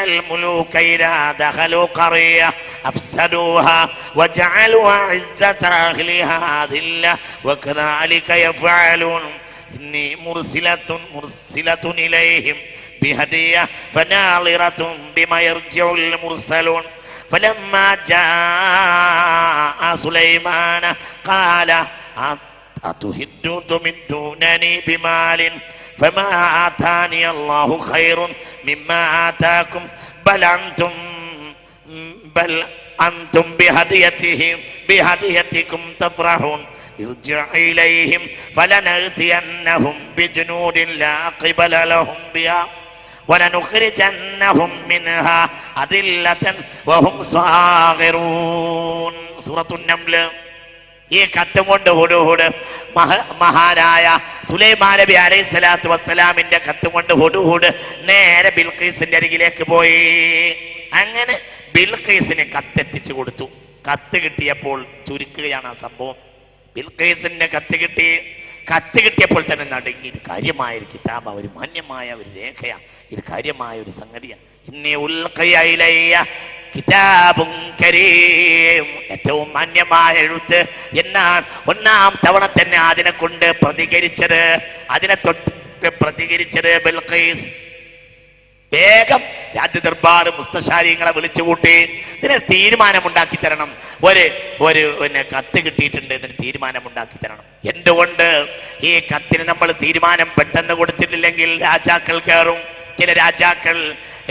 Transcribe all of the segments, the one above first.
الملوك إذا دخلوا قرية أفسدوها وجعلوا عزة أهلها أذلة وكذلك يفعلون إني مرسلة إليهم بهدية فناظرة بما يرجع المرسلون فلما جاء سليمان قال أتمدونني بمال فما آتاني الله خير مما آتاكم بل أنتم بهديتكم تفرحون ارجع إليهم فلنأتينهم بجنود لا قبل لهم بها ولنخرجنهم منها أذلة وهم صاغرون. സൂറത്തുൻ നംൽ. ഈ കത്തും കൊണ്ട് ഹുദ്ഹുദ് മഹാനായ സുലൈമാൻ നബി അലൈഹിസ്സലാത്തു വസ്സലാമിന്റെ കത്തും കൊണ്ട് ഹുദ്ഹുദ് നേരെ ബിൽഖീസിന്റെ അരികിലേക്ക് പോയി. അങ്ങനെ ബിൽഖീസിന് കത്തെത്തിച്ചു കൊടുത്തു. കത്ത് കിട്ടിയപ്പോൾ ചുരുക്കുകയാണ് ആ സംഭവം. ബിൽഖീസിന് കത്ത് കിട്ടിയപ്പോൾ തന്നെ നടുങ്ങി. ഇത് കാര്യമായ ഒരു കിതാബ, ഒരു മാന്യമായ ഒരു രേഖയാണ്, ഇത് കാര്യമായ ഒരു സംഗതിയാണ്. ഇന്നി ഉൽഖിയ ഇലയ്യ കിതാബുൻ കരീം, ഏറ്റവും മാന്യമായ എഴുത്ത് എന്നാണ്. ഒന്നാം തവണ തന്നെ അതിനെ കൊണ്ട് അതിനെ തൊട്ട് പ്രതികരിച്ചത് ബിൽഖീസ്. വേഗം രാജ്യ ദർബാർ മുസ്തശാരികളെ വിളിച്ചുകൂട്ടി ഇതിന് തീരുമാനമുണ്ടാക്കി തരണം. ഒരു കത്ത് കിട്ടിയിട്ടുണ്ട്, ഇതിന് തീരുമാനമുണ്ടാക്കി തരണം. എന്തുകൊണ്ട് ഈ കത്തിന് നമ്മൾ തീരുമാനം പെട്ടെന്ന് കൊടുത്തിട്ടില്ലെങ്കിൽ രാജാക്കൾ കയറും. ചില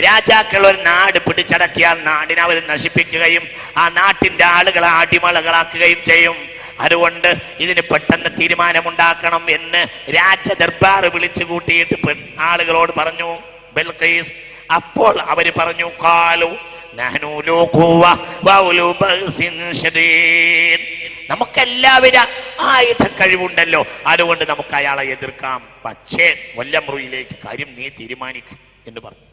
രാജാക്കൾ ഒരു നാട് പിടിച്ചടക്കിയാൽ നാടിനെ അവർ നശിപ്പിക്കുകയും ആ നാട്ടിന്റെ ആളുകളെ അടിമകളാക്കുകയും ചെയ്യും. അതുകൊണ്ട് ഇതിന് പെട്ടെന്ന് തീരുമാനമുണ്ടാക്കണം എന്ന് രാജദർബാർ വിളിച്ചു കൂട്ടിയിട്ട് ആളുകളോട് പറഞ്ഞു ബിൽഖീസ്. അപ്പോൾ അവര് പറഞ്ഞു നമുക്കെല്ലാവിധ ആയുധ കഴിവുണ്ടല്ലോ, അതുകൊണ്ട് നമുക്ക് അയാളെ എതിർക്കാം. പക്ഷേ വല്ലമ്രുയിലേക്ക് കാര്യം നീ തീരുമാനിക്കും എന്ന് പറഞ്ഞു.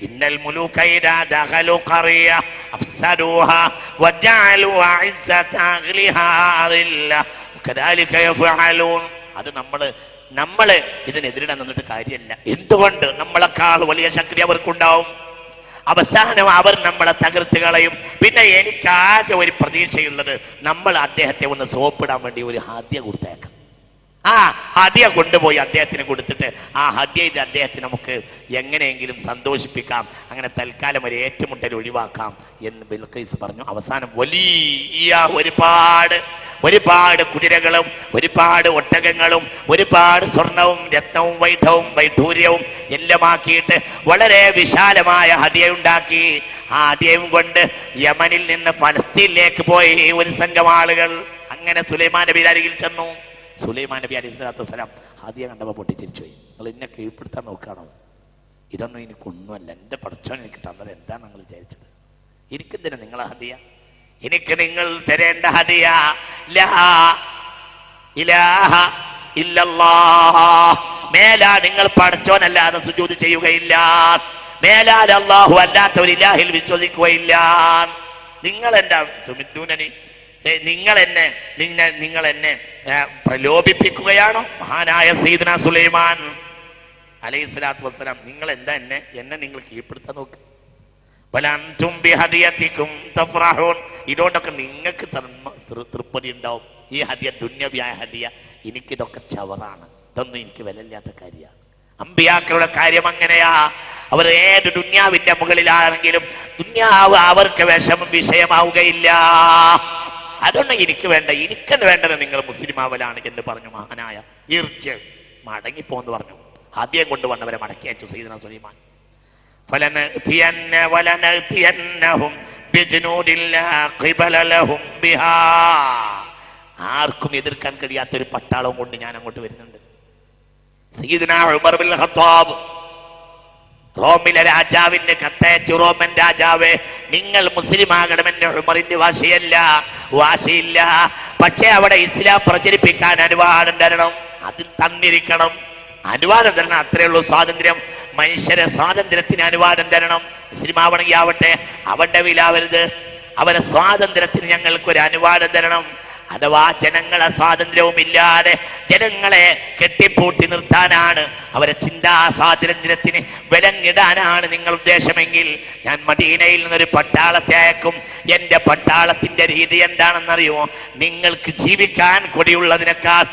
ഇന്നൽ മുലൂക ഇദാ ദഖലു ഖറിയ അഫ്സദൂഹാ വജഅലു അഇസ്സത അഹ്ലിഹാ അദില്ല വകദാലിക യഫഅലൂൻ. അത് നമ്മള് ഇതിനെതിരിടാൻ നിന്നിട്ട് കാര്യമല്ല. എന്തുകൊണ്ട്? നമ്മളെക്കാൾ വലിയ ശക്തി അവർക്കുണ്ടാവും. അവസാനം അവർ നമ്മളെ തകർത്ത് കളയും. പിന്നെ എനിക്കാകെ ഒരു പ്രതീക്ഷയുള്ളത്, നമ്മൾ അദ്ദേഹത്തെ ഒന്ന് സോപ്പിടാൻ വേണ്ടി ഒരു ഹദ്യ കൊടുത്തേക്കാം. ആ ഹദ്യ കൊണ്ടുപോയി അദ്ദേഹത്തിന് കൊടുത്തിട്ട് ആ ഹദ്യ ഇത് അദ്ദേഹത്തിന് നമുക്ക് എങ്ങനെയെങ്കിലും സന്തോഷിപ്പിക്കാം. അങ്ങനെ തൽക്കാലം ഒരു ഏറ്റുമുട്ടൽ ഒഴിവാക്കാം എന്ന് ബിൽഖീസ് പറഞ്ഞു. അവസാനം വലിയ ഒരുപാട് കുതിരകളും ഒരുപാട് ഒട്ടകങ്ങളും ഒരുപാട് സ്വർണവും രത്നവും വൈഢൂര്യവും എല്ലാമാക്കിയിട്ട് വളരെ വിശാലമായ ഹദിയയുണ്ടാക്കി. ആ ഹദിയയും കൊണ്ട് യമനിൽ നിന്ന് ഫലസ്തീനിലേക്ക് പോയി ഒരു സംഘം ആളുകൾ. അങ്ങനെ സുലൈമാൻ നബി അരികിൽ ചെന്നു. സുലൈമാൻ നബി അലൈഹിസ്സലാത്തു വസ്സലാം ഹദിയ കണ്ടപ്പോൾ പൊട്ടിച്ചിരിച്ചു പോയി. നിങ്ങൾ എന്നെ കീഴ്പ്പെടുത്താൻ നോക്കുകയാണോ? ഇതൊന്നും എനിക്കൊന്നുമല്ല, എൻ്റെ പടച്ചോൻ എനിക്ക് തന്നത്. എന്താണ് നിങ്ങൾ വിചാരിച്ചത്? എനിക്കെന്തിനാ നിങ്ങളെ ഹദിയ? എനിക്ക് നിങ്ങൾ തരേണ്ട ഹദിയ ലാ ഇലാഹ ഇല്ലല്ലാഹ്, മേലാ നിങ്ങൾ പടച്ചോനല്ലാതെ സുജൂദ് ചെയ്യുകയില്ല, മേലാൽ അല്ലാഹു അല്ലാത്ത ഒരു ഇലാഹിൽ വിശ്വസിക്കുകയില്ല. നിങ്ങൾ എന്താ നിങ്ങൾ എന്നെ പ്രലോഭിപ്പിക്കുകയാണോ? മഹാനായ സയ്യിദുനാ സുലൈമാൻ അലൈഹിസ്സലാത്തു വസ്സലാം, നിങ്ങൾ എന്താ എന്നെ നിങ്ങൾ കീഴ്പ്പെടുത്താൻ നോക്ക്. ഇതുകൊണ്ടൊക്കെ നിങ്ങൾക്ക് തൃപ്തി ഉണ്ടാവും. ഈ ഹദിയ ദുന്യവിയായ ഹദിയ, എനിക്കിതൊക്കെ ചവറാണ്, ഇതൊന്നും എനിക്ക് വിലയില്ലാത്ത കാര്യമാണ്. അമ്പിയാക്കളുടെ കാര്യം അങ്ങനെയാ. അവർ ഏത് ദുന്യാവിന്റെ മുകളിലാണെങ്കിലും ദുന്യാവ് അവർക്ക് വിഷയമാവുകയില്ല. അതൊന്നും എനിക്ക് വേണ്ട, എനിക്കെന്ന് വേണ്ടത് നിങ്ങൾ മുസ്ലിം ആവലാണ് എന്ന് പറഞ്ഞു മഹാനായ ഇർജ്. മടങ്ങിപ്പോന്ന് പറഞ്ഞു. ഹദിയ കൊണ്ടുവന്നവരെ മടക്കി അയച്ചു സയ്യിദുനാ സുലൈമാൻ. ആർക്കും എതിർക്കാൻ കഴിയാത്തൊരു പട്ടാളവും കൊണ്ട് ഞാൻ അങ്ങോട്ട് വരുന്നുണ്ട്. സയ്യിദുനാ ഉമർ ബിൻ ഖത്താബ് റോമിലെ രാജാവിന്റെ കത്തയച്ചു. റോമൻ രാജാവേ, നിങ്ങൾ മുസ്ലിം ആകണമെന്ന് ഉമറിന്റെ വാശിയില്ല. പക്ഷെ അവിടെ ഇസ്ലാം പ്രചരിപ്പിക്കാൻ അനുവാദം തരണം. അതിൽ തന്നിരിക്കണം, അനുവാദം തരണം. അത്രേ ഉള്ളൂ സ്വാതന്ത്ര്യം. മനുഷ്യരെ സ്വാതന്ത്ര്യത്തിന് അനുവാദം തരണം. മുസ്ലിം ആവണമെങ്കിൽ ആവട്ടെ, അവന്റെ വിലാവരുത്. അവരെ സ്വാതന്ത്ര്യത്തിന് ഞങ്ങൾക്കൊരു അനുവാദം തരണം. അഥവാ ജനങ്ങളെ സ്വാതന്ത്ര്യവുമില്ലാതെ ജനങ്ങളെ കെട്ടിപ്പൂട്ടി നിർത്താനാണ്, അവരെ ചിന്താ സ്വാതന്ത്ര്യത്തിന് വിലങ്ങിടാനാണ് നിങ്ങൾ ഉദ്ദേശമെങ്കിൽ ഞാൻ മദീനയിൽ നിന്നൊരു പട്ടാളത്തെ അയക്കും. എൻ്റെ പട്ടാളത്തിന്റെ രീതി എന്താണെന്നറിയുമോ? നിങ്ങൾക്ക് ജീവിക്കാൻ കൊടിയുള്ളതിനേക്കാൾ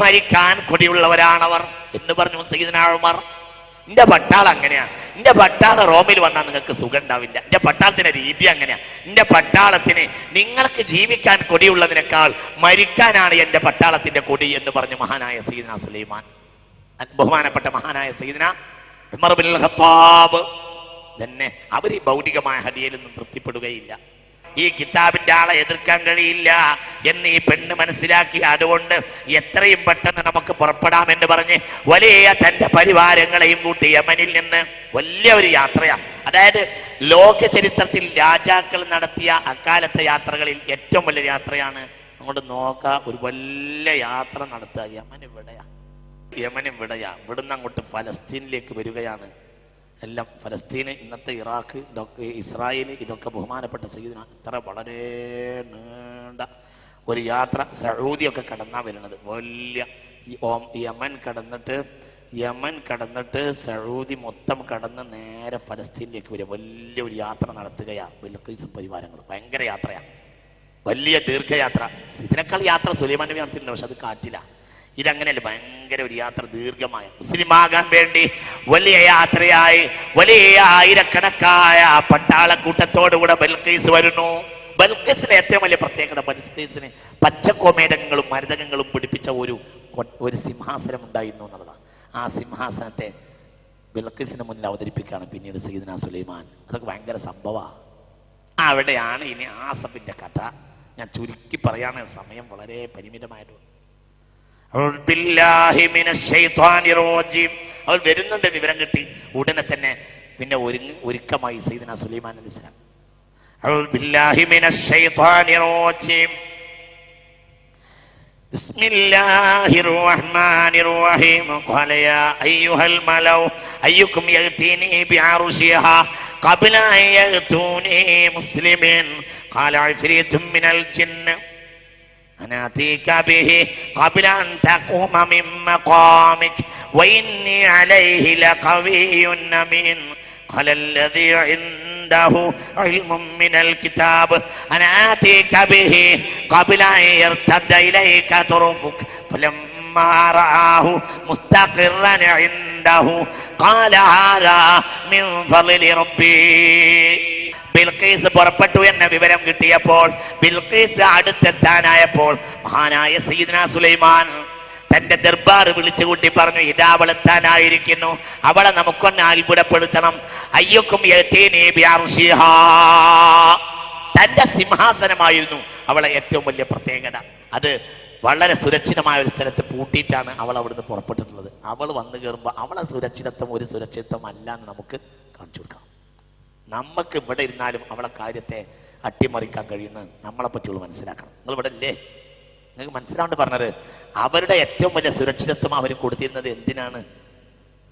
മരിക്കാൻ കൊടിയുള്ളവരാണവർ എന്ന് പറഞ്ഞു സയ്യിദുനാ ഉമർ. എന്റെ പട്ടാളം അങ്ങനെയാണ്. എന്റെ പട്ടാളം റോമിൽ വന്നാൽ നിങ്ങൾക്ക് സുഖം ഉണ്ടാവില്ല. എന്റെ പട്ടാളത്തിന്റെ രീതി അങ്ങനെയാണ്. എന്റെ പട്ടാളത്തിന് നിങ്ങൾക്ക് ജീവിക്കാൻ കൊടിയുള്ളതിനേക്കാൾ മരിക്കാനാണ് എന്റെ പട്ടാളത്തിന്റെ കൊടി എന്ന് പറഞ്ഞു മഹാനായ സയ്യിദുനാ സുലൈമാൻ, ബഹുമാനപ്പെട്ട മഹാനായ സയ്യിദുനാ ഉമർ ഇബ്നുൽ ഖത്താബ്. തന്നെ അവർ ഈ ഭൗതികമായ ഹദിയയിലൊന്നും തൃപ്തിപ്പെടുകയില്ല. ഈ കിതാബിന്റെ ആളെ എതിർക്കാൻ കഴിയില്ല എന്ന് ഈ പെണ്ണ് മനസ്സിലാക്കി. അതുകൊണ്ട് എത്രയും പെട്ടെന്ന് നമുക്ക് പുറപ്പെടാമെന്ന് പറഞ്ഞ് വലിയ തന്റെ പരിവാരങ്ങളെയും കൂട്ടി യമനിൽ നിന്ന് വലിയ ഒരു യാത്രയാണ്. അതായത് ലോക ചരിത്രത്തിൽ രാജാക്കൾ നടത്തിയ അക്കാലത്തെ യാത്രകളിൽ ഏറ്റവും വലിയ യാത്രയാണ്. അങ്ങോട്ട് നോക്കാം, ഒരു വലിയ യാത്ര നടത്തുക. യമൻ ഇവിടെയാ. ഇവിടുന്ന് അങ്ങോട്ട് ഫലസ്തീനിലേക്ക് വരികയാണ്. എല്ലാം ഫലസ്തീന്, ഇന്നത്തെ ഇറാഖ്, ഇതൊക്കെ ഇസ്രായേൽ, ഇതൊക്കെ ബഹുമാനപ്പെട്ട സയ്യിദുനാ ഇത്ര വളരെ നീണ്ട ഒരു യാത്ര. സൗദിയൊക്കെ കടന്നാ വരുന്നത്. വലിയ യമൻ കടന്നിട്ട് സൗദി മൊത്തം കടന്ന് നേരെ ഫലസ്തീനിലേക്ക് വരിക. വലിയ ഒരു യാത്ര നടത്തുകയാണ് ബിൽഖീസും പരിവാരങ്ങളും. ഭയങ്കര യാത്രയാണ്, വലിയ ദീർഘയാത്ര. ഇതിനേക്കാൾ യാത്ര സുലൈമാൻ നബി നടത്തിയിട്ടുണ്ട്, പക്ഷെ അത് കാറ്റില്ല. ഇതങ്ങനെയല്ല, ഭയങ്കര ഒരു യാത്ര, ദീർഘമായ. മുസ്ലിമാകാൻ വേണ്ടി വലിയ യാത്രയായി വലിയ ആയിരക്കണക്കായ പട്ടാളക്കൂട്ടത്തോടുകൂടെ ബൽഖീസ് വരുന്നു. ബൽഖീസിന് ഏറ്റവും വലിയ പ്രത്യേകത, ബൽഖീസിന് പച്ചക്കോമേടകങ്ങളും മരുതകങ്ങളും പിടിപ്പിച്ച ഒരു സിംഹാസനം ഉണ്ടായിരുന്നു എന്നുള്ളതാണ്. ആ സിംഹാസനത്തെ ബൽഖീസിന് മുന്നിൽ അവതരിപ്പിക്കുകയാണ് പിന്നീട് സയ്യിദുനാ സുലൈമാൻ. അതൊക്കെ ഭയങ്കര സംഭവമാണ്. അവിടെയാണ് ഇനി ആസഫിന്റെ കഥ. ഞാൻ ചുരുക്കി പറയാണ്, സമയം വളരെ പരിമിതമായിട്ട്. അവൾ വരുന്നുണ്ട്, വിവരം കിട്ടി. ഉടനെ തന്നെ പിന്നെ ഒരുക്കമായി സയ്യിദുനാ സുലൈമാൻ അലൈഹിസ്സലാം. ബിസ്മില്ലാഹിർ റഹ്മാനിർ റഹീം. ഖാല യാ അയ്യുഹൽ മലൗ അയ്യുക്കും യഅതീനി ബിഅർശിഹാ ഖബ്ല അൻ യഅതൂനി മുസ്ലിമീൻ. ഖാല ഇഫ്രീതും മിനൽ ജിന്ന് أنا أتيك به قبل أن تقوم من مقامك وإني عليه لقوي أمين. قال الذي عنده علم من الكتاب أنا آتيك به قبل أن يرتد إليك طرفك فلما رآه مستقرا عنده قال هذا من فضل ربي. ബിൽഖീസ് പുറപ്പെട്ടു എന്ന വിവരം കിട്ടിയപ്പോൾ, ബിൽഖീസ് അടുത്തെത്താനായപ്പോൾ മഹാനായ സയ്യിദുനാ സുലൈമാൻ തന്റെ ദർബാർ വിളിച്ചുകൂട്ടി പറഞ്ഞു, ഇതാ അവളെത്താനായിരിക്കുന്നു, അവളെ നമുക്കൊന്ന് അത്ഭുതപ്പെടുത്തണം. അയ്യുക്കും യഅതീനി ബിഅർശിഹാ. തന്റെ സിംഹാസനമായിരുന്നു അവളെ ഏറ്റവും വലിയ പ്രത്യേകത. അത് വളരെ സുരക്ഷിതമായ ഒരു സ്ഥലത്ത് പൂട്ടിയിട്ടാണ് അവൾ അവിടുന്ന് പുറപ്പെട്ടിട്ടുള്ളത്. അവൾ വന്നു കയറുമ്പോൾ അവളെ സുരക്ഷിതത്വം ഒരു സുരക്ഷിതത്വം അല്ല എന്ന് നമുക്ക് കാണിച്ചു കൊടുക്കാം. നമുക്ക് ഇവിടെ ഇരുന്നാലും അവളെ കാര്യത്തെ അട്ടിമറിക്കാൻ കഴിയുന്നത് നമ്മളെ പറ്റിയുള്ള മനസ്സിലാക്കണം. നിങ്ങൾ ഇവിടെ അല്ലേ? നിങ്ങൾക്ക് മനസ്സിലാണ്ട് പറഞ്ഞത്, അവരുടെ ഏറ്റവും വലിയ സുരക്ഷിതത്വം അവർ കൊടുത്തിരുന്നത് എന്തിനാണ്?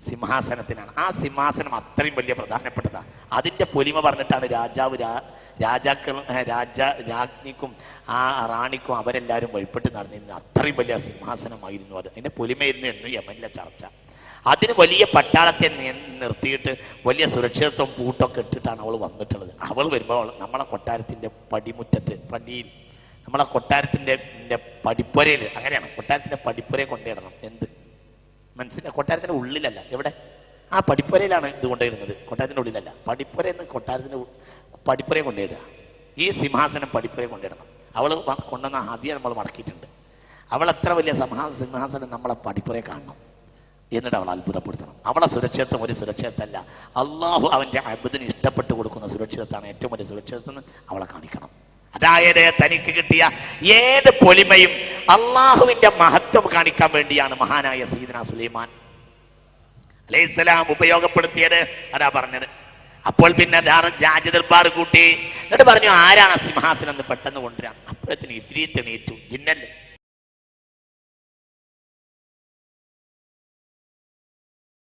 സിംഹാസനത്തിനാണ്. ആ സിംഹാസനം അത്രയും വലിയ പ്രധാനപ്പെട്ടതാണ്. അതിൻ്റെ പൊലിമ പറഞ്ഞിട്ടാണ് രാജ്ഞിക്കും ആ റാണിക്കും അവരെല്ലാവരും വഴിപ്പെട്ട് നടന്നിരുന്നത്. അത്രയും വലിയ സിംഹാസനമായിരുന്നു അത്. അതിൻ്റെ പൊലിമയായിരുന്നു എന്നും യമനിലെ ചർച്ച. അതിന് വലിയ പട്ടാളത്തെ നിർത്തിയിട്ട് വലിയ സുരക്ഷിതത്വം പൂട്ടൊക്കെ ഇട്ടിട്ടാണ് അവൾ വന്നിട്ടുള്ളത്. അവൾ വരുമ്പോൾ നമ്മളെ കൊട്ടാരത്തിൻ്റെ പടിയിൽ നമ്മളെ കൊട്ടാരത്തിൻ്റെ പടിപ്പുരയിൽ, അങ്ങനെയാണ് കൊട്ടാരത്തിൻ്റെ പടിപ്പുരയെ കൊണ്ടിടണം. എന്ത് മനസ്സിലായി? കൊട്ടാരത്തിൻ്റെ ഉള്ളിലല്ല, എവിടെ? ആ പടിപ്പുരയിലാണ് ഇത് കൊണ്ടുവരുന്നത്, കൊട്ടാരത്തിൻ്റെ ഉള്ളിലല്ല. പടിപ്പുരയിൽ നിന്ന് കൊട്ടാരത്തിൻ്റെ പടിപ്പുരയെ കൊണ്ടിടുക. ഈ സിംഹാസനം പടിപ്പുരയെ കൊണ്ടിടണം. അവൾ കൊണ്ടുവന്ന ആദ്യം നമ്മൾ മടക്കിയിട്ടുണ്ട്. അവൾ എത്ര വലിയ സിംഹാസനം നമ്മളെ പടിപ്പുരയെ കാണണം, എന്നിട്ട് അവൾ അത്ഭുതപ്പെടുത്തണം. അവളെ സുരക്ഷിതത്വം ഒരു സുരക്ഷിതത്വമല്ല, അള്ളാഹു അവൻ്റെ അബ്ദിന് ഇഷ്ടപ്പെട്ട് കൊടുക്കുന്ന സുരക്ഷിതത്വമാണ് ഏറ്റവും വലിയ സുരക്ഷിതത്വം. അവളെ കാണിക്കണം. അതായത് തനിക്ക് കിട്ടിയ ഏത് പൊലിമയും അള്ളാഹുവിന്റെ മഹത്വം കാണിക്കാൻ വേണ്ടിയാണ് മഹാനായ സയ്യിദുനാ സുലൈമാൻ അലൈഹിസ്സലാം ഉപയോഗപ്പെടുത്തിയത്. അതാ പറഞ്ഞത്. അപ്പോൾ പിന്നെ രാജദർബാർ കൂട്ടി എന്നിട്ട് പറഞ്ഞു, ആരാണ് സിംഹാസനം എന്ന് പെട്ടെന്ന് കൊണ്ടുവരാൻ. അപ്പോഴത്തിന് ഇഫ്രീത്ത് എണീറ്റു. ജിന്നല്ലേ,